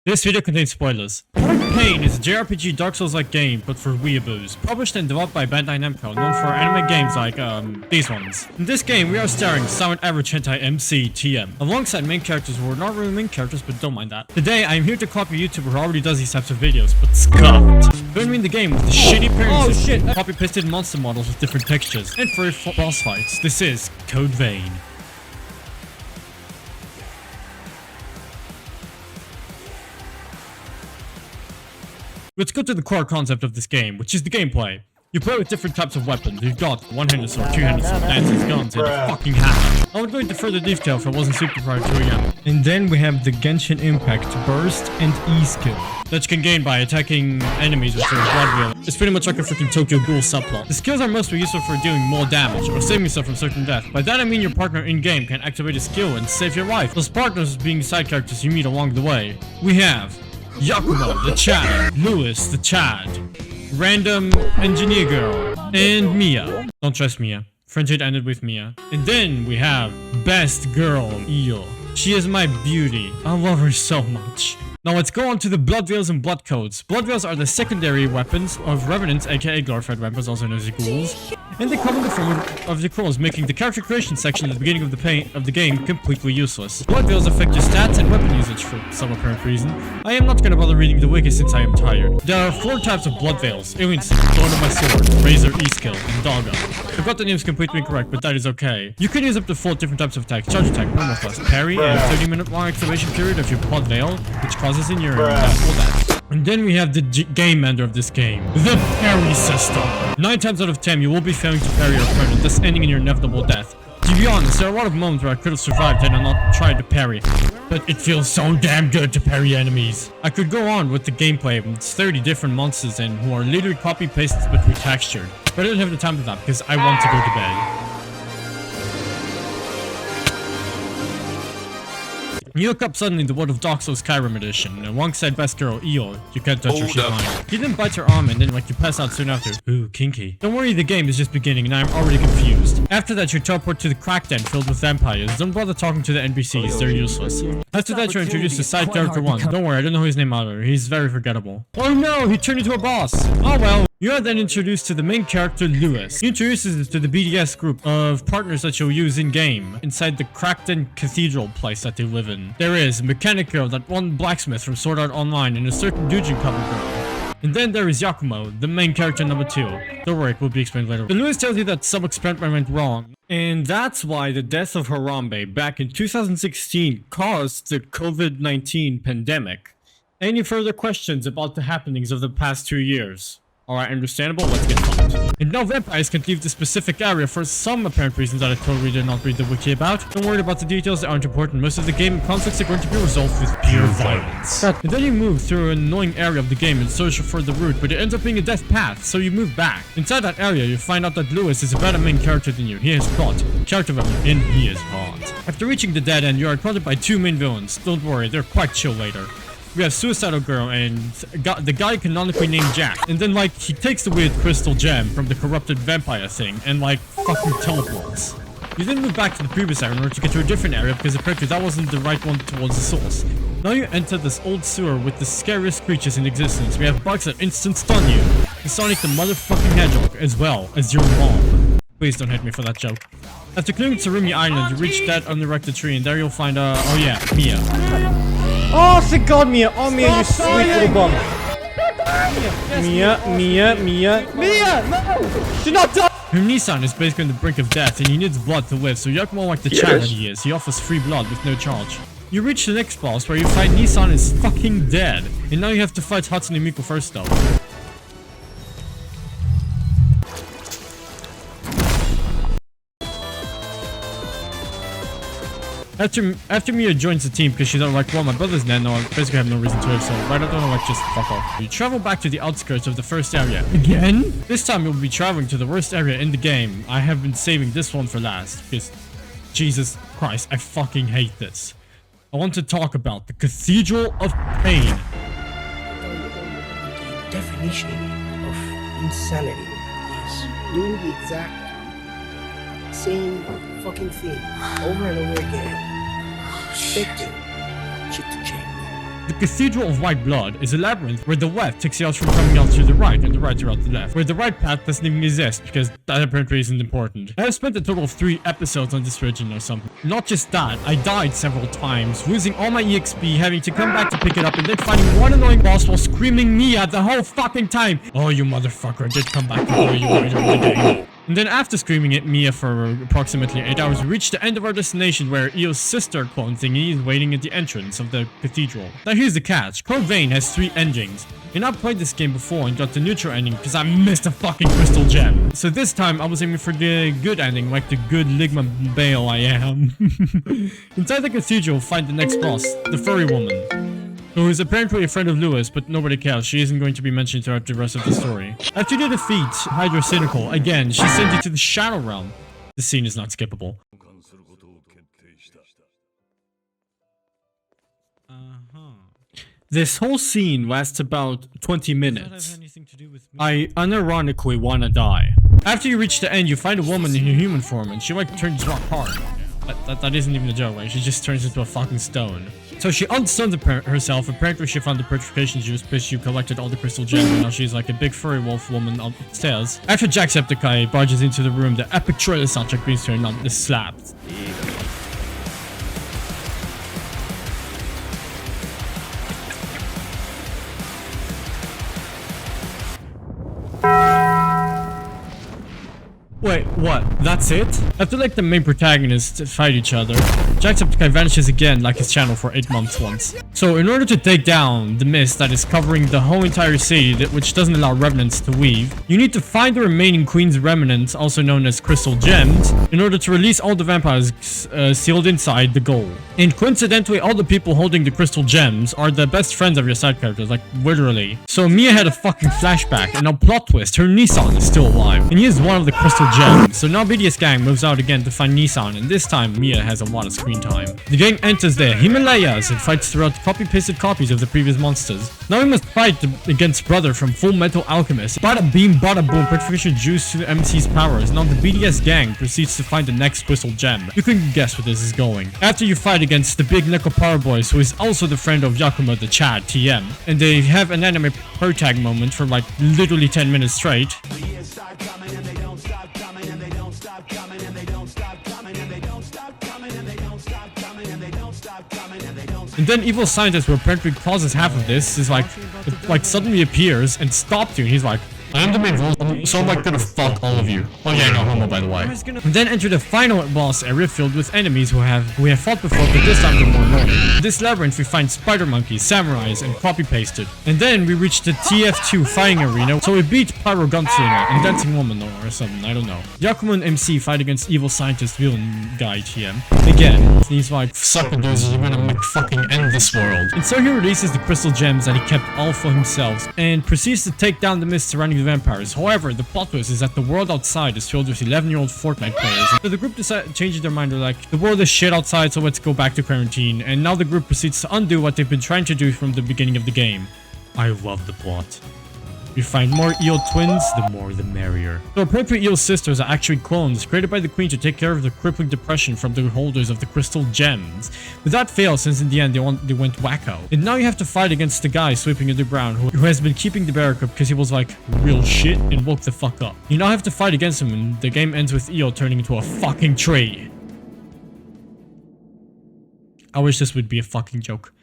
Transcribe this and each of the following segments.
This video contains spoilers. Pain is a JRPG Dark Souls-like game, but for weeaboos. Published and developed by Bandai Namco, known for anime games like, these ones. In this game, we are starring Silent Average Hentai MC TM, alongside main characters who are not really main characters, but don't mind that. Today, I am here to copy a YouTuber who already does these types of videos, but scuffed. Join me in the game with the shitty appearances, copy-pasted monster models with different textures, and for boss fights. This is Code Vein. Let's go to the core concept of this game, which is the gameplay. You play with different types of weapons. You've got one-handed sword, two-handed sword, dances, guns, and a fucking hammer. I would go into further detail if I wasn't super proud to again. And then we have the Genshin Impact Burst and E skill that you can gain by attacking enemies with your blood wheel. It's pretty much like a freaking Tokyo Ghoul subplot. The skills are mostly useful for doing more damage or saving yourself from certain death. By that I mean your partner in-game can activate a skill and save your life. Those partners being side characters you meet along the way. We have Yakumo, the Chad, Lewis, the Chad, Random Engineer Girl, and Mia. Don't trust Mia. Friendship ended with Mia. And then we have Best Girl, Io. She is my beauty. I love her so much. Now let's go on to the Blood Veils and Blood Codes. Blood Veils are the secondary weapons of Revenants, aka glorified weapons, also known as ghouls. And they come in the form of the crawls, making the character creation section at the beginning of the game completely useless. Blood Veils affect your stats and weapon usage for some apparent reason. I am not gonna bother reading the wiki since I am tired. There are 4 types of Blood Veils: Alien Thorn of my Sword, Razor, E-Skill, and Doggo. I got the names completely incorrect, but that is okay. You can use up to 4 different types of attacks: Charge Attack, Normal Thrust, Parry, and a 30-minute long activation period of your Blood Veil, which causes in your for that. And then we have the game ender of this game, the parry system. 9 times out of 10, you will be failing to parry your opponent, thus ending in your inevitable death. To be honest, there are a lot of moments where I could have survived had I not tried to parry, but it feels so damn good to parry enemies. I could go on with the gameplay with 30 different monsters and who are literally copy-pasted but retextured, but I don't have the time for that because I want to go to bed. You look up suddenly in the world of Dark Souls Skyrim edition, and alongside Best Girl, Io, you can't touch her, she's mine. He then bites her arm and then like you pass out soon after. Ooh, kinky. Don't worry, the game is just beginning and I'm already confused. After that you teleport to the crack den filled with vampires. Don't bother talking to the NPCs, they're useless. After that you're introduced to side character 1. Don't worry, I don't know his name either, he's very forgettable. Oh no, he turned into a boss! Oh well. You are then introduced to the main character, Lewis. He introduces us to the BDS group of partners that you'll use in-game, inside the Crackton Cathedral place that they live in. There is a mechanic girl, that one blacksmith from Sword Art Online, and a certain Dujin cover girl. And then there is Yakumo, the main character number 2. Don't worry, it will be explained later. But Lewis tells you that some experiment went wrong. And that's why the death of Harambe back in 2016 caused the COVID-19 pandemic. Any further questions about the happenings of the past 2 years? Alright, understandable, let's get fucked. And now vampires can leave the specific area for some apparent reasons that I totally did not read the wiki about. Don't worry about the details, they aren't important. Most of the game conflicts are going to be resolved with pure violence. And then you move through an annoying area of the game and search for the route, but it ends up being a death path, so you move back. Inside that area, you find out that Lewis is a better main character than you. He has plot, character development, and he is hot. After reaching the dead end, you are confronted by 2 main villains. Don't worry, they're quite chill later. We have Suicidal Girl and the guy canonically named Jack. And then, like, he takes the weird crystal gem from the corrupted vampire thing and, like, fucking teleports. You then move back to the previous area in order to get to a different area because apparently that wasn't the right one towards the source. Now you enter this old sewer with the scariest creatures in existence. We have bugs that instant stun you. And Sonic the motherfucking Hedgehog, as well as your mom. Please don't hit me for that joke. After clearing Tsurumi Island, you reach that unerected tree and there you'll find, oh yeah, Mia. Oh, thank God, Mia! Oh, Mia, you sweet little bum! Mia, no! Do not die! Her Nissan is basically on the brink of death and he needs blood to live, so Yakumo, like the Chad that he is, he offers free blood with no charge. You reach the next boss where you find Nissan is fucking dead, and now you have to fight Hatsune Miku first though. After Mia joins the team because she's like, well, my brother's dead now, I basically have no reason to live, so why don't I like just fuck off. You travel back to the outskirts of the first area. Again? This time you'll be traveling to the worst area in the game. I have been saving this one for last because, Jesus Christ, I fucking hate this. I want to talk about the Cathedral of Pain. The definition of insanity is doing the exact same fucking thing over and over again, expecting shit to change. The Cathedral of White Blood is a labyrinth where the left takes you out from coming out to the right and the right throughout the left, where the right path doesn't even exist because that apparently isn't important. I have spent a total of 3 episodes on this region or something. Not just that, I died several times, losing all my EXP, having to come back to pick it up, and then finding one annoying boss while screaming Mia the whole fucking time. Oh, you motherfucker, I did come back before you later in the game. And then after screaming at Mia for approximately 8 hours, we reached the end of our destination where Eo's sister clone thingy is waiting at the entrance of the cathedral. Now here's the catch. Code Vein has 3 endings. And I've played this game before and got the neutral ending because I missed a fucking crystal gem. So this time I was aiming for the good ending, like the good Ligma Bale I am. Inside the cathedral, find the next boss, the furry woman, who is apparently a friend of Lewis, but nobody cares. She isn't going to be mentioned throughout the rest of the story. After you defeat Hydra Cynical, again, she sends you to the Shadow Realm. This scene is not skippable. This whole scene lasts about 20 minutes. I unironically wanna die. After you reach the end, you find a woman in her human form, and she like turns rock hard. That isn't even a joke, right? She just turns into a fucking stone. So she unstuns herself. Apparently she found the petrification juice because you collected all the crystal gems, and now she's like a big furry wolf woman upstairs. After Jacksepticeye barges into the room, the epic trailer soundtrack brings her on the slaps. Wait, what? That's it? After like the main protagonists fight each other, Jacksepticeye vanishes again like his channel for 8 months once. So in order to take down the mist that is covering the whole entire city, which doesn't allow remnants to weave, you need to find the remaining Queen's remnants, also known as crystal gems, in order to release all the vampires sealed inside the goal. And coincidentally, all the people holding the crystal gems are the best friends of your side characters, like literally. So Mia had a fucking flashback, and now plot twist, her Nissan is still alive, and he is one of the crystal gems. So now BDS gang moves out again to find Nissan, and this time Mia has a lot of screen time. The gang enters the Himalayas and fights throughout copy-pasted copies of the previous monsters. Now we must fight against Brother from Full Metal Alchemist. Bada beam, bada boom, petrification juice to the MC's powers. Now the BDS gang proceeds to find the next crystal gem. You can guess where this is going. After you fight against the big Neko Power Boys, who is also the friend of Yakuma the Chad, TM, and they have an anime protag moment for like literally 10 minutes straight. And then evil scientist, who apparently causes half of this, is like suddenly appears and stops you, and he's like, I am the main role, so I'm like gonna fuck all of you. Oh yeah, no homo, by the way. And then enter the final boss area filled with enemies who we have fought before, but this time they're more annoying. In this labyrinth we find spider monkeys, samurais, and copy-pasted. And then we reach the TF2 fighting arena, so we beat Pyro Gunslinger and Dancing Woman or something, I don't know. Yakuma and MC fight against evil scientist villain guy TM. Again, he's like, suck it, dudes, you're gonna fucking end this world. And so he releases the crystal gems that he kept all for himself, and proceeds to take down the mist surrounding the vampires. However, the plot twist is that the world outside is filled with 11-year-old Fortnite players. So the group decided changing their mind. They're like, the world is shit outside, so let's go back to quarantine. And now the group proceeds to undo what they've been trying to do from the beginning of the game. I love the plot. You find more eel twins, the more the merrier. So apparently Eel's sisters are actually clones created by the queen to take care of the crippling depression from the holders of the crystal gems. But that failed, since in the end they went wacko. And now you have to fight against the guy sweeping underground who has been keeping the barricade because he was like real shit and woke the fuck up. You now have to fight against him, and the game ends with Eel turning into a fucking tree. I wish this would be a fucking joke.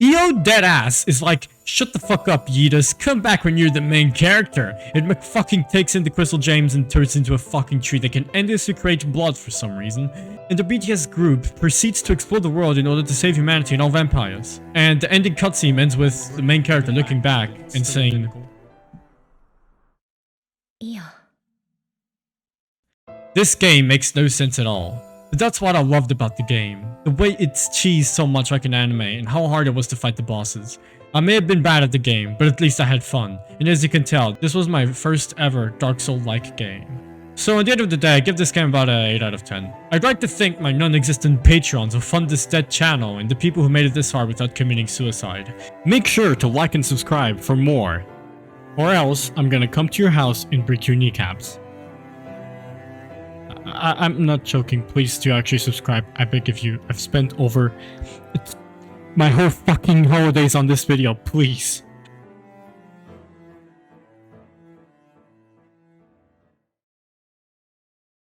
EO deadass is like, shut the fuck up, Yeetus. Come back when you're the main character. It fucking takes in the crystal gems and turns into a fucking tree that can endlessly create blood for some reason. And the BTS group proceeds to explore the world in order to save humanity and all vampires. And the ending cutscene ends with the main character looking back and saying, EO. This game makes no sense at all. But that's what I loved about the game. The way it's cheesed so much like an anime, and how hard it was to fight the bosses. I may have been bad at the game, but at least I had fun. And as you can tell, this was my first ever Dark Souls-like game. So at the end of the day, I give this game about an 8 out of 10. I'd like to thank my non-existent patrons who fund this dead channel, and the people who made it this far without committing suicide. Make sure to like and subscribe for more, or else I'm gonna come to your house and break your kneecaps. I'm not joking. Please do actually subscribe. I beg of you. I've spent over my whole fucking holidays on this video, please.